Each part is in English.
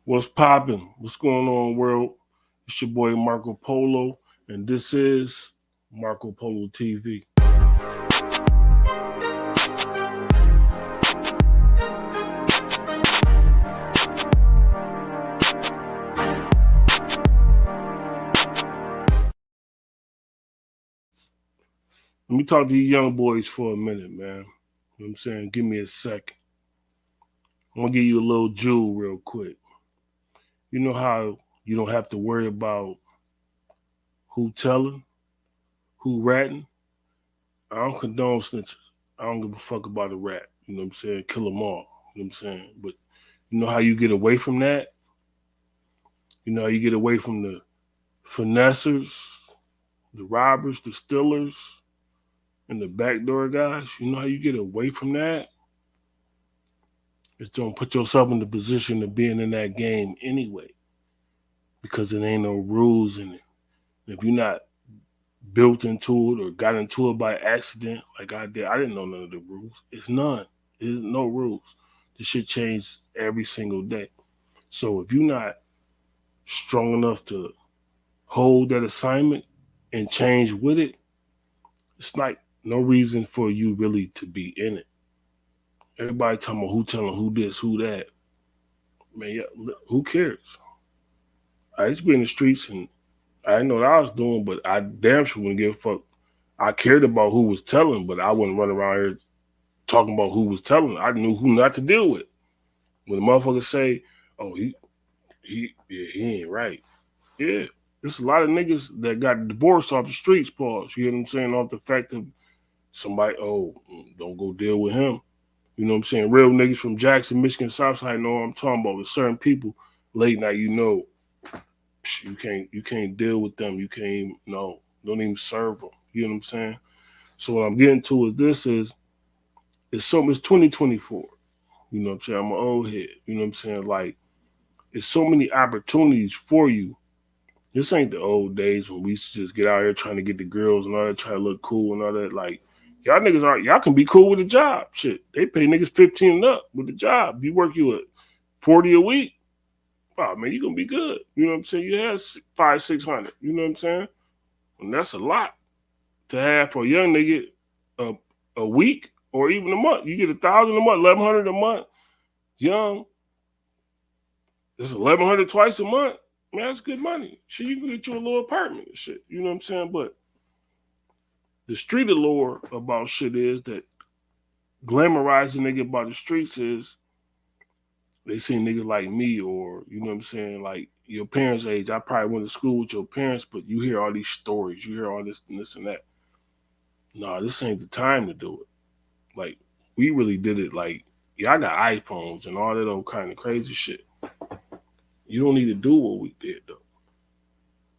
What's popping? What's going on, world? It's your boy Marco Polo, and this is Marco Polo TV. Let me talk to you young boys for a minute, man. You know what I'm saying? Give me a second. I'm gonna give you a little jewel real quick. You know how you don't have to worry about who telling, who ratting? I don't condone snitches. I don't give a fuck about a rat. You know what I'm saying? Kill them all. You know what I'm saying? But you know how you get away from that? You know how you get away from the finessers, the robbers, the stealers, and the backdoor guys? You know how you get away from that? Is don't put yourself in the position of being in that game anyway, because it ain't no rules in it. If you're not built into it or got into it by accident, like I did, I didn't know none of the rules. It's none. There's no rules. This shit changes every single day. So if you're not strong enough to hold that assignment and change with it, it's like no reason for you really to be in it. Everybody talking about who telling who this, who that. Man, yeah, who cares? I used to be in the streets and I didn't know what I was doing, but I damn sure wouldn't give a fuck. I cared about who was telling, but I wouldn't run around here talking about who was telling. I knew who not to deal with. When the motherfuckers say, "Oh, he ain't right," yeah, there's a lot of niggas that got divorced off the streets. Pause. You know what I'm saying? Off the fact of somebody, don't go deal with him. You know what I'm saying? Real niggas from Jackson, Michigan, Southside know what I'm talking about. With certain people, late night, you can't deal with them. You can't no, don't even serve them. You know what I'm saying? So what I'm getting to is this is it's 2024. You know what I'm saying? I'm an old head. You know what I'm saying? Like it's so many opportunities for you. This ain't the old days when we used to just get out here trying to get the girls and all that, try to look cool and all that. Like y'all can be cool with a job. Shit, they pay niggas 15 and up with the job. You work you at 40 a week. Oh man, you gonna be good. You know what I'm saying? You have 500, 600. You know what I'm saying? And that's a lot to have for a young nigga a, a week or even a month. You get 1,000 a month, 1,100 a month. Young, it's 1,100 twice a month. Man, that's good money. Shit, you can get you a little apartment and shit. You know what I'm saying? But the street allure about shit is that glamorizing nigga about the streets is they see niggas like me or you know what I'm saying, like your parents' age. I probably went to school with your parents, but you hear all these stories, you hear all this and this and that. Nah, this ain't the time to do it. Like we really did it. Like y'all got iPhones and all that old kind of crazy shit. You don't need to do what we did though.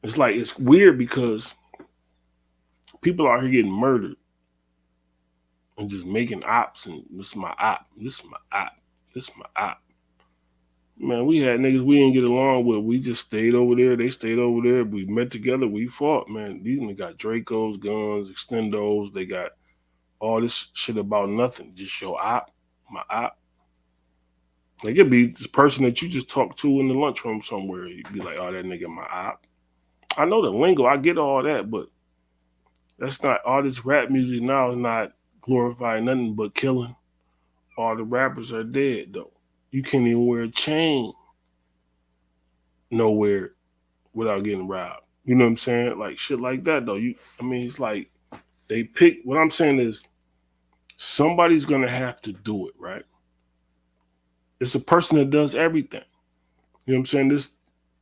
It's like it's weird because people out here getting murdered and just making ops and this is my op, this is my op, this is my op. Man, we had niggas we didn't get along with. We just stayed over there. They stayed over there. We met together. We fought, man. These niggas got Dracos, guns, extendos. They got all this shit about nothing. Just your op, my op. Like it'd be this person that you just talk to in the lunchroom somewhere. You'd be like, oh, that nigga my op. I know the lingo. I get all that, but that's not all this rap music now is not glorifying nothing but killing. All the rappers are dead though. You can't even wear a chain nowhere without getting robbed. You know what I'm saying? Like shit like that though. I mean, it's like they pick. What I'm saying is somebody's gonna have to do it, right? It's a person that does everything. You know what I'm saying? This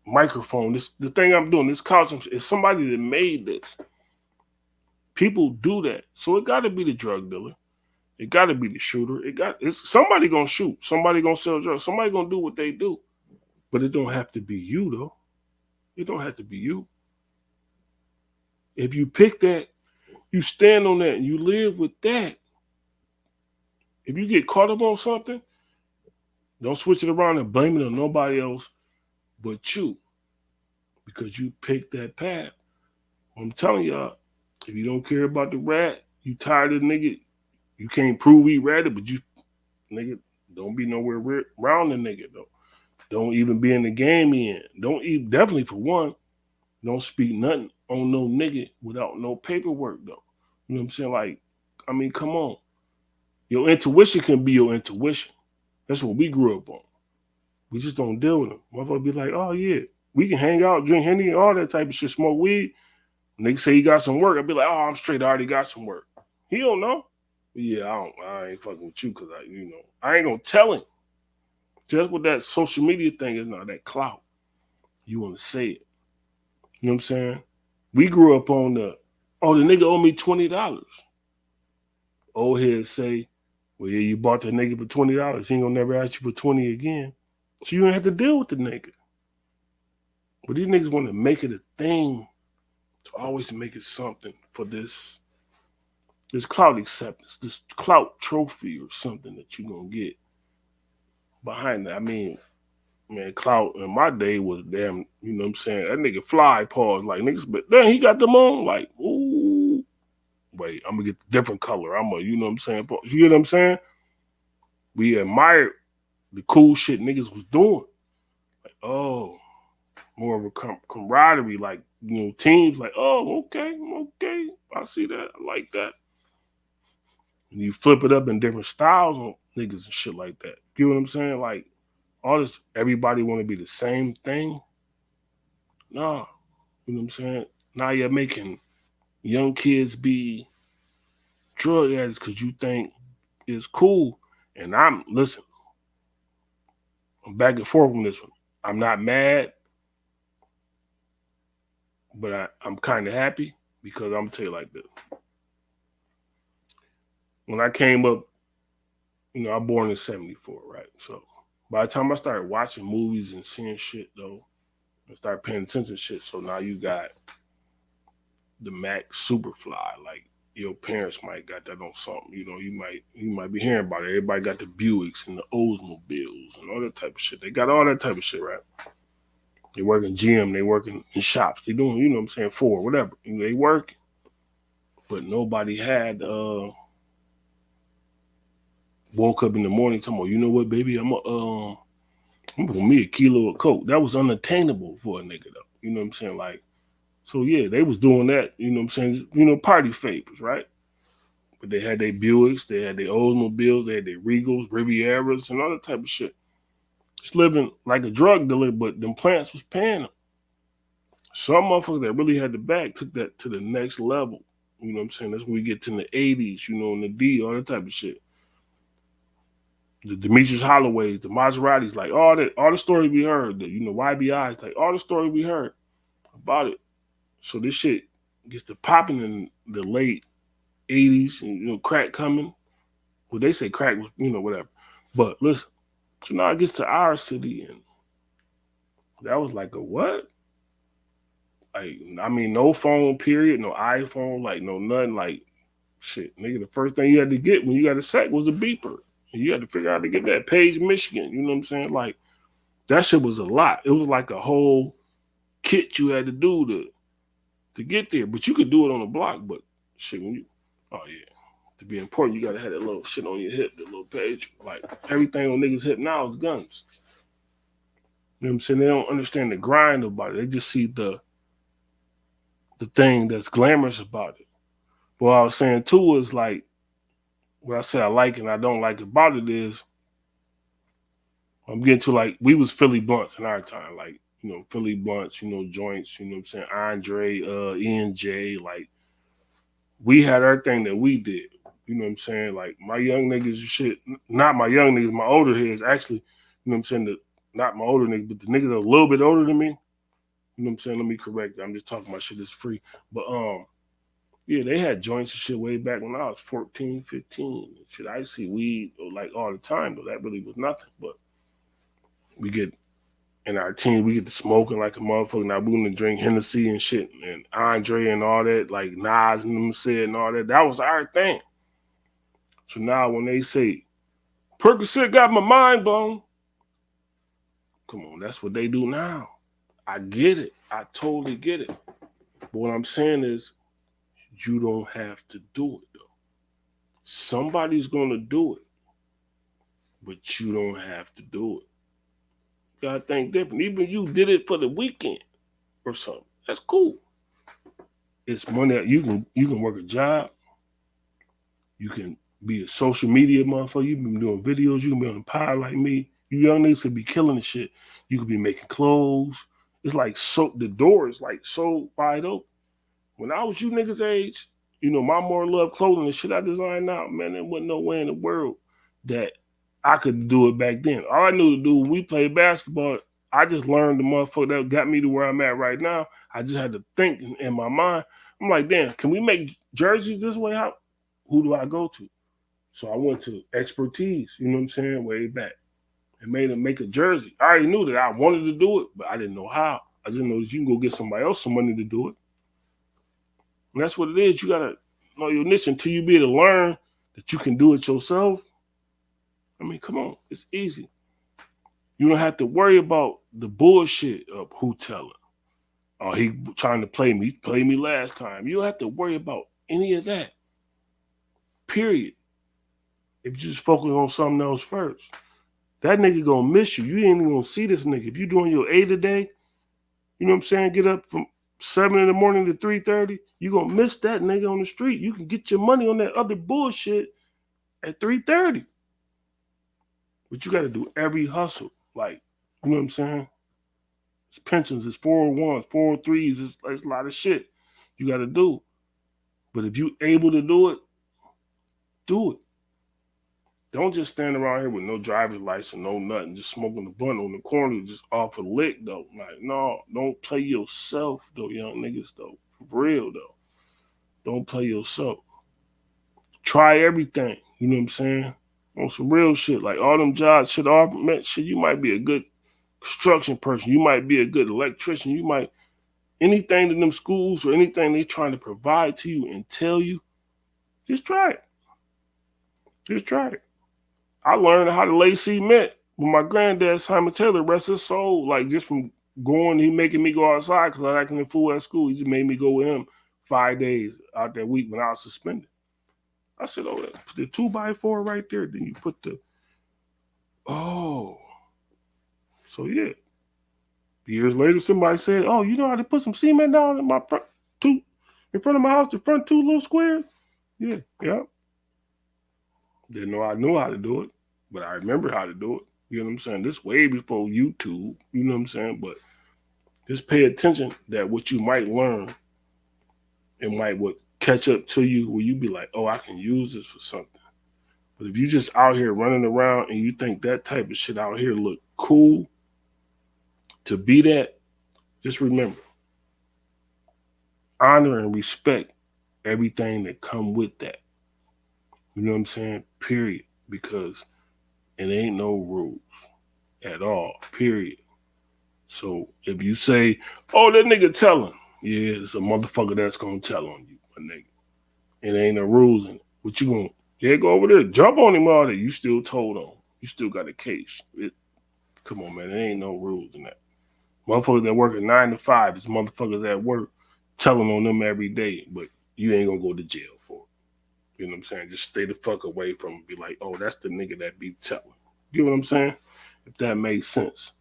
microphone, this the thing I'm doing, this couch is somebody that made this. People do that, so it got to be the drug dealer. It got to be the shooter. It's somebody gonna shoot. Somebody gonna sell drugs. Somebody gonna do what they do. But it don't have to be you though. It don't have to be you. If you pick that, you stand on that, and you live with that. If you get caught up on something, don't switch it around and blame it on nobody else but you because you picked that path. I'm telling y'all, if you don't care about the rat, you tired of the nigga, you can't prove he ratted, but you nigga don't be nowhere around the nigga though. Don't even be in the game in. Don't even, definitely for one, don't speak nothing on no nigga without no paperwork though. You know what I'm saying? Like, I mean, come on. Your intuition can be your intuition. That's what we grew up on. We just don't deal with them. Motherfucker be like, oh yeah, we can hang out, drink Henny, all that type of shit, smoke weed. Nigga say he got some work. I'd be like, oh, I'm straight. I already got some work. He don't know. Yeah, I ain't fucking with you because I ain't gonna tell him. Just with that social media thing is not that clout. You want to say it. You know what I'm saying? We grew up on the nigga owe me $20. Old heads say, well, yeah, you bought the nigga for $20. He ain't gonna never ask you for 20 again. So you don't have to deal with the nigga. But these niggas want to make it a thing to always make it something for this clout acceptance, this clout trophy or something that you gonna get behind that. I mean, man, clout in my day was damn, you know what I'm saying? That nigga fly pause like niggas, but then he got them on like, ooh, wait, I'm gonna get the different color. You know what I'm saying? You get what I'm saying? We admired the cool shit niggas was doing. Like, oh, more of a camaraderie, like, teams like, oh, okay, I see that, I like that. And you flip it up in different styles on niggas and shit like that. You know what I'm saying? Like, all this, everybody want to be the same thing. Nah, you know what I'm saying? Now you're making young kids be drug addicts because you think it's cool. And listen, I'm back and forth on this one. I'm not mad, but I'm kind of happy because I'm going to tell you like this. When I came up, I was born in 74, right? So by the time I started watching movies and seeing shit, though, I started paying attention to shit. So now you got the Mac Superfly, like your parents might got that on something. You might be hearing about it. Everybody got the Buicks and the Oldsmobiles and all that type of shit. They got all that type of shit, right? They work in gym, they working in shops, they doing, you know what I'm saying, Ford, whatever. They work, but nobody had woke up in the morning talking about, you know what, baby, I'm gonna me a kilo of coke. That was unattainable for a nigga though. You know what I'm saying? Like, so yeah, they was doing that, you know what I'm saying? Party favors, right? But they had their Buicks, they had their Oldsmobiles, they had their Regals, Rivieras, and all that type of shit. Just living like a drug dealer, but them plants was paying them. Some motherfuckers that really had the bag took that to the next level. You know what I'm saying? That's when we get to the 80s, and the D, all that type of shit. The Demetrius Holloways, the Maseratis, like all the stories we heard, the YBIs, like all the stories we heard about it. So this shit gets to popping in the late 80s, and crack coming. Well, they say crack was, whatever. But listen, so now it gets to our city, and that was like a what? Like, I mean, no phone, period, no iPhone, like no nothing, like shit, nigga. The first thing you had to get when you got a sack was a beeper. And you had to figure out how to get that Page, Michigan. You know what I'm saying? Like that shit was a lot. It was like a whole kit you had to do to get there. But you could do it on the block. But shit, oh yeah, to be important, you gotta have that little shit on your hip, the little page. Like everything on niggas' hip now is guns. You know what I'm saying? They don't understand the grind about it. They just see the thing that's glamorous about it. What I was saying too is like what I said I like and I don't like about it is I'm getting to like we was Philly blunts in our time, like Philly blunts, joints, you know what I'm saying, Andre, ENJ, like we had our thing that we did. You know what I'm saying? Like my young niggas shit, not my young niggas, my older heads actually, you know what I'm saying, not my older niggas, but the niggas that are a little bit older than me, you know what I'm saying? Let me correct that. I'm just talking about shit that's free. But yeah, they had joints and shit way back when I was 14, 15. Shit, I see weed like all the time, though. That really was nothing. But we get in our team, we get to smoking like a motherfucker. Now we want to drink Hennessy and shit, and Andre and all that, like Nas and them said and all that. That was our thing. So now when they say Percocet got my mind blown, come on, that's what they do now. I get it. I totally get it. But what I'm saying is, you don't have to do it though. Somebody's gonna do it, but you don't have to do it. gotta think different. Even if you did it for the weekend or something, that's cool. It's money that you can work a job. You can be a social media motherfucker. You can be doing videos. You can be on the pod like me. You young niggas could be killing the shit. You could be making clothes. It's like so the door is like so wide open. When I was you niggas age, my more love clothing, the shit I designed now, man, there wasn't no way in the world that I could do it back then. All I knew to do when we played basketball, I just learned the motherfucker that got me to where I'm at right now. I just had to think in my mind. I'm like, damn, can we make jerseys this way? Who do I go to? So I went to Expertise, you know what I'm saying, way back, and made them make a jersey. I already knew that I wanted to do it, but I didn't know how. I just know that you can go get somebody else some money to do it. And that's what it is. You gotta know your niche until you be able to learn that you can do it yourself. I mean, come on, it's easy. You don't have to worry about the bullshit of who telling. Oh, he trying to play me. He played me last time. You don't have to worry about any of that. Period. If you just focus on something else first. That nigga gonna miss you. You ain't even gonna see this nigga. If you doing your 8 a day, you know what I'm saying? Get up from 7 in the morning to 3:30. You gonna miss that nigga on the street. You can get your money on that other bullshit at 3:30. But you gotta do every hustle. Like, you know what I'm saying? It's pensions, it's 401s, 403s, it's a lot of shit you gotta do. But if you able to do it, do it. Don't just stand around here with no driver's license, no nothing, just smoking the blunt on the corner, just off a lick though. Like, no, don't play yourself though, young niggas though. For real though. Don't play yourself. Try everything. You know what I'm saying? On some real shit. Like all them jobs shit off, man, shit, you might be a good construction person. You might be a good electrician. You might anything in them schools or anything they trying to provide to you and tell you, just try it. Just try it. I learned how to lay cement with my granddad, Simon Taylor, rest his soul. Like just from going, he making me go outside because I acting a fool at school. He just made me go with him 5 days out that week when I was suspended. I said, oh, put the 2x4 right there. Then you put so yeah. Years later, somebody said, oh, you know how to put some cement down in my front of my house, the front 2 little squares? Yeah. Didn't know I knew how to do it, but I remember how to do it. You know what I'm saying? This way before YouTube, you know what I'm saying? But just pay attention that what you might learn, it might catch up to you where you be like, oh, I can use this for something. But if you just out here running around and you think that type of shit out here look cool to be that, just remember, honor and respect everything that come with that. You know what I'm saying? Period. Because it ain't no rules at all. Period. So if you say, oh, that nigga telling, yeah, it's a motherfucker that's gonna tell on you, my nigga. It ain't no rules in it. What you gonna go over there, jump on him all day. You still told on. You still got a case. Come on, man. There ain't no rules in that. Motherfuckers that work at 9 to 5, it's motherfuckers at work telling on them every day, but you ain't gonna go to jail for it. You know what I'm saying? Just stay the fuck away from him. Be like, oh, that's the nigga that be telling. You know what I'm saying? If that makes sense.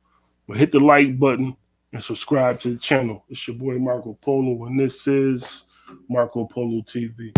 But hit the like button and subscribe to the channel. It's your boy Marco Polo, and this is Marco Polo TV.